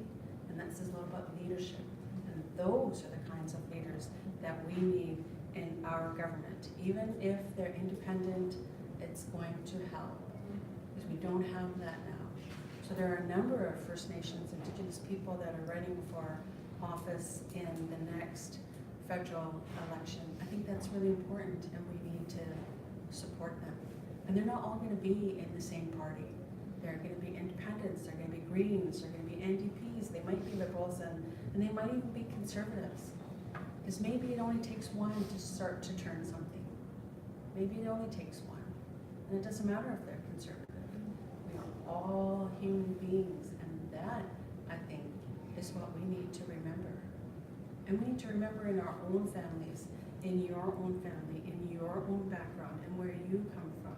and that says a lot about leadership. And those are the kinds of leaders that we need in our government. Even if they're independent, it's going to help, because we don't have that now. So there are a number of First Nations, Indigenous people that are running for office in the next federal election. I think that's really important, and we need to support them. And they're not all going to be in the same party. They're going to be independents, they're going to be Greens, they're going to be NDPs, they might be Liberals, and they might even be Conservatives. Because maybe it only takes one to start to turn something. Maybe it only takes one. And it doesn't matter if they're conservative. We are all human beings, and that, I think, is what we need to remember. And we need to remember in our own families, in your own family, in your own background, and where you come from.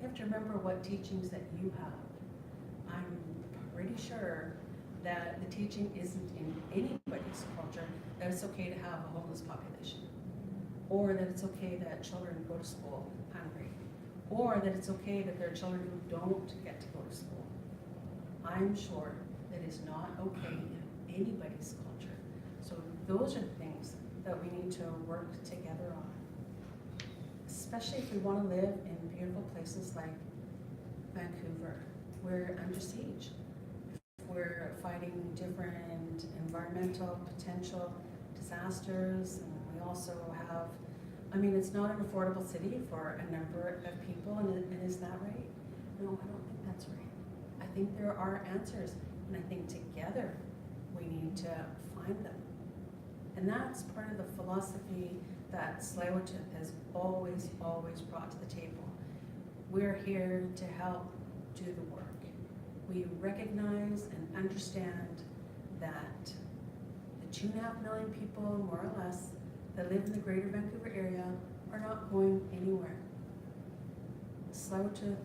You have to remember what teachings that you have. I'm pretty sure that the teaching isn't in anybody's culture that it's okay to have a homeless population, or that it's okay that children go to school hungry, or that it's okay that there are children who don't get to go to school. I'm sure that is not okay in anybody's culture. So those are the things that we need to work together on, especially if we want to live in beautiful places like Vancouver. We're under siege. We're fighting different environmental potential disasters, and we also have, I mean, it's not an affordable city for a number of people, and is that right? No, I don't think that's right. I think there are answers, and I think together we need to find them. And that's part of the philosophy that Tsleil-Waututh has always brought to the table. We're here to help do the work. We recognize and understand that the 2.5 million people, more or less, that live in the greater Vancouver area are not going anywhere. Tsleil-Waututh,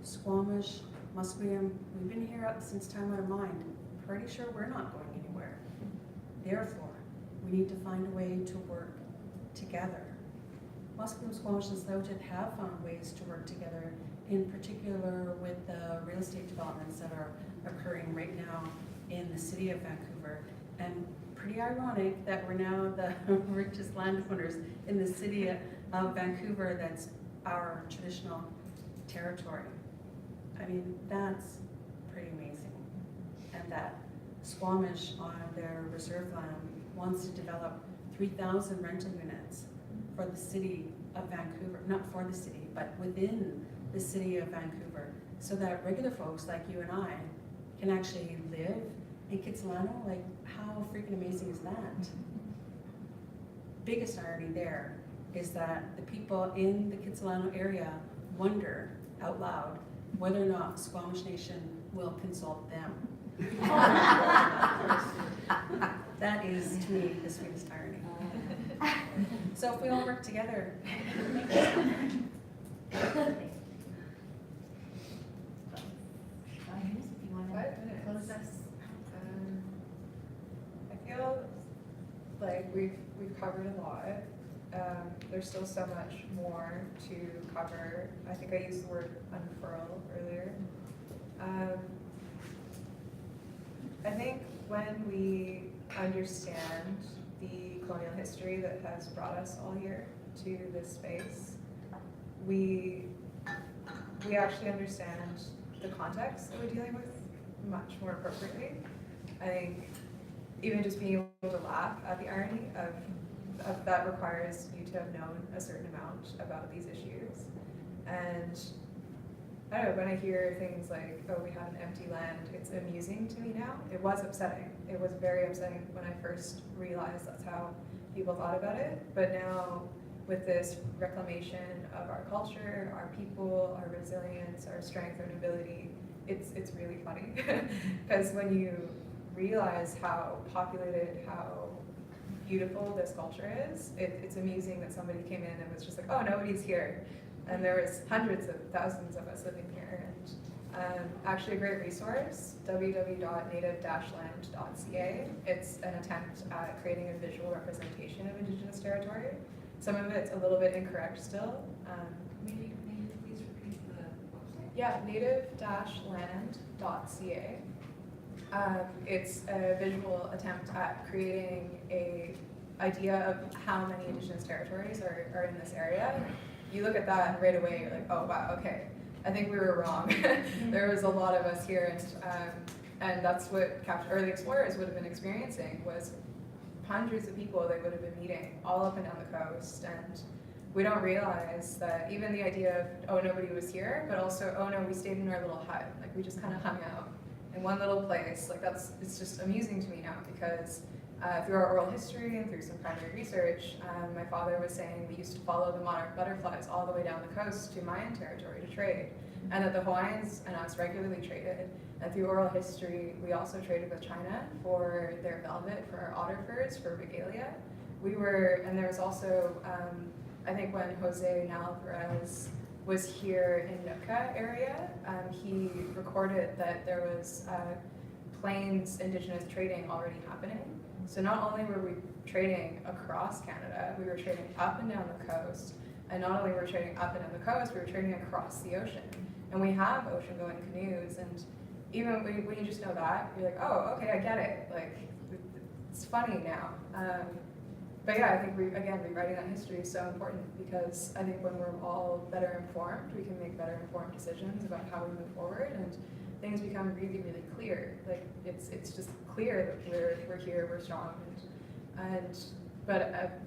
Squamish, Musqueam, we've been here since time out of mind. Pretty sure we're not going anywhere. Therefore, we need to find a way to work together. Musqueam, Squamish, and Tsleil-Waututh have found ways to work together, in particular with the real estate developments that are occurring right now in the city of Vancouver. And pretty ironic that we're now the richest landowners in the city of Vancouver. That's our traditional territory. I mean, that's pretty amazing. And that Squamish on their reserve land wants to develop 3,000 rental units for the city of Vancouver, not for the city, but within the city of Vancouver, so that regular folks like you and I can actually live in Kitsilano. Like, how freaking amazing is that? Biggest irony there is that the people in the Kitsilano area wonder out loud whether or not Squamish Nation will consult them. That is, to me, the sweetest irony. So if we all work together, If you want 5 to minutes. close us. I feel like we've covered a lot. There's still so much more to cover. I think I used the word unfurl earlier. I think when we understand the colonial history that has brought us all here to this space, we actually understand the context that we're dealing with much more appropriately. I think even just being able to laugh at the irony of that requires you to have known a certain amount about these issues. And I don't know, when I hear things like, oh, we have an empty land, it's amusing to me now. It was upsetting. It was very upsetting when I first realized that's how people thought about it. But now, with this reclamation of our culture, our people, our resilience, our strength, our nobility, it's really funny. Because when you realize how populated, how beautiful this culture is, it's amusing that somebody came in and was just like, oh, nobody's here. And there was hundreds of thousands of us living here. And actually a great resource, www.native-land.ca. It's an attempt at creating a visual representation of Indigenous territory. Some of it's a little bit incorrect still. May you please repeat the website? Yeah, native-land.ca. It's a visual attempt at creating a idea of how many Indigenous territories are in this area. You look at that and right away you're like, oh wow, okay. I think we were wrong. There was a lot of us here, and that's what early explorers would have been experiencing, was hundreds of people they would have been meeting all up and down the coast. And we don't realize that even the idea of, oh, nobody was here, but also, oh no, we stayed in our little hut. Like, we just kind of hung out in one little place. Like, it's just amusing to me now, because through our oral history and through some primary research, my father was saying we used to follow the monarch butterflies all the way down the coast to Mayan territory to trade, and that the Hawaiians and us regularly traded. And through oral history, we also traded with China for their velvet, for our otter furs, for regalia. And there was also, I think when Jose Nalvarez was here in Nootka area, he recorded that there was Plains Indigenous trading already happening. So not only were we trading across Canada, we were trading up and down the coast. And not only were we trading up and down the coast, we were trading across the ocean. And we have ocean-going canoes, and even when you just know that, you're like, oh, okay, I get it. Like, it's funny now. But yeah, I think, rewriting that history is so important, because I think when we're all better informed, we can make better informed decisions about how we move forward, and things become really, really clear. Like, it's just clear that we're here, we're strong, but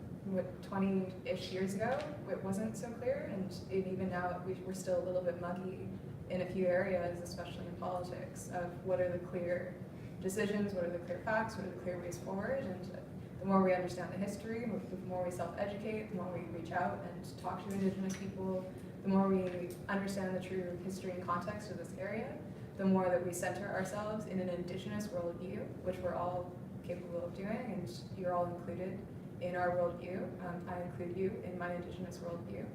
20-ish years ago, it wasn't so clear, and even now we're still a little bit muggy in a few areas, especially in politics, of what are the clear decisions, what are the clear facts, what are the clear ways forward. And the more we understand the history, the more we self-educate, the more we reach out and talk to Indigenous people, the more we understand the true history and context of this area, the more that we center ourselves in an Indigenous worldview, which we're all capable of doing, and you're all included in our worldview. I include you in my Indigenous worldview.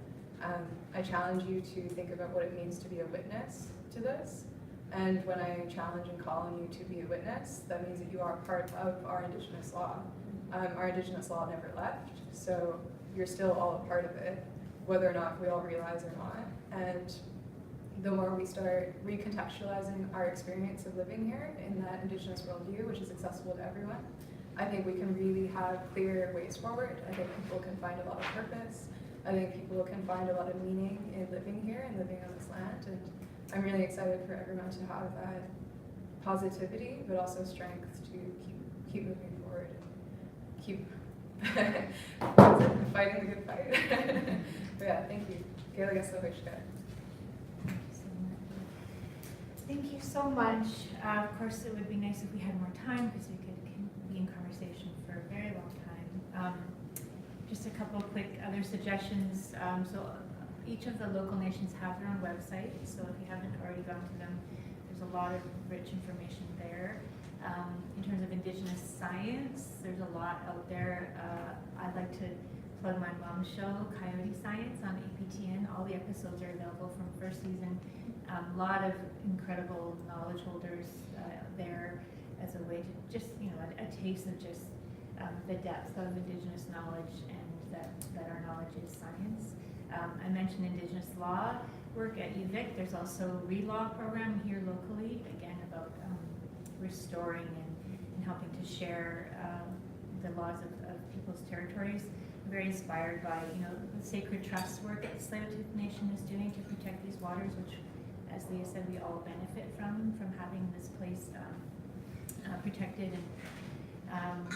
I challenge you to think about what it means to be a witness to this. And when I challenge and call on you to be a witness, that means that you are part of our Indigenous law. Our Indigenous law never left, so you're still all a part of it, whether or not we all realize or not. And the more we start recontextualizing our experience of living here in that Indigenous worldview, which is accessible to everyone, I think we can really have clear ways forward. I think people can find a lot of purpose. I think people can find a lot of meaning in living here and living on this land. And I'm really excited for everyone to have that positivity, but also strength to keep moving forward. Keep fighting the good fight. But yeah, thank you. Thank you so much. Of course, it would be nice if we had more time, because we could be in conversation for a very long time. Just a couple of quick other suggestions. So each of the local nations have their own websites, so if you haven't already gone to them, there's a lot of rich information there. In terms of Indigenous science, there's a lot out there. I'd like to plug my mom's show, Coyote Science, on APTN. All the episodes are available from first season. A lot of incredible knowledge holders there, as a way to just, a taste of just the depth of Indigenous knowledge, and that our knowledge is science. I mentioned Indigenous law work at UVic. There's also a ReLaw program here locally, again, about restoring and helping to share the laws of people's territories. I'm very inspired by, the Sacred Trust work that the Tsleil-Waututh Nation is doing to protect these waters, which, as Leah said, we all benefit from having this place protected. And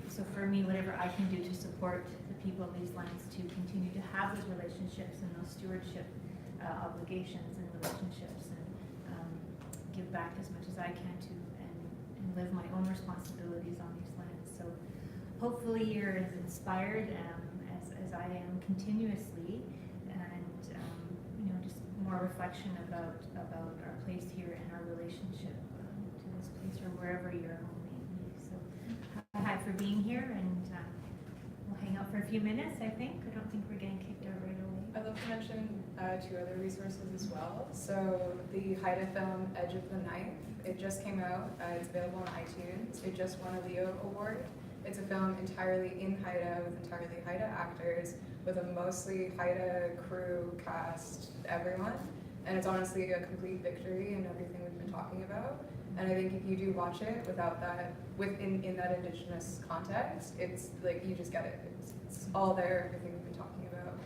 so for me, whatever I can do to support the people of these lands to continue to have those relationships and those stewardship obligations and relationships, and give back as much as I can to, and live my own responsibilities on these lands. So hopefully you're as inspired as I am continuously, and just more reflection about our place here and our relationship to this place, or wherever your home may be. So hi for being here, and we'll hang out for a few minutes, I think. I don't think we're getting kicked out right away. I'd love to mention two other resources as well. So the Haida film, Edge of the Knife, it just came out. It's available on iTunes. It just won a Leo Award. It's a film entirely in Haida, with entirely Haida actors, with a mostly Haida crew, cast, everyone. And it's honestly a complete victory in everything we've been talking about. And I think if you do watch it without that, in that Indigenous context, it's like you just get it. It's all there, everything we've been talking about.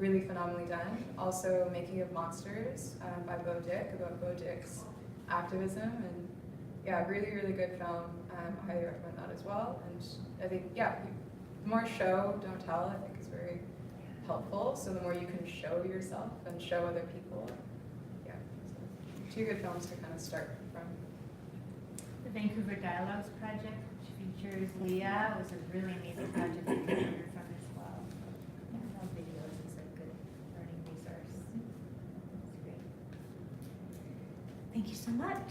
really phenomenally done. Also, Making of Monsters by Bo Dick, about Bo Dick's activism, and yeah, really, really good film. I highly recommend that as well. And I think, yeah, more show, don't tell, I think is very helpful. So the more you can show yourself and show other people, yeah. So 2 good films to kind of start from. The Vancouver Dialogues Project, which features Leah, was a really amazing project that we learned from as well. Yeah, I love videos, it's a good learning resource. It's great. Thank you so much.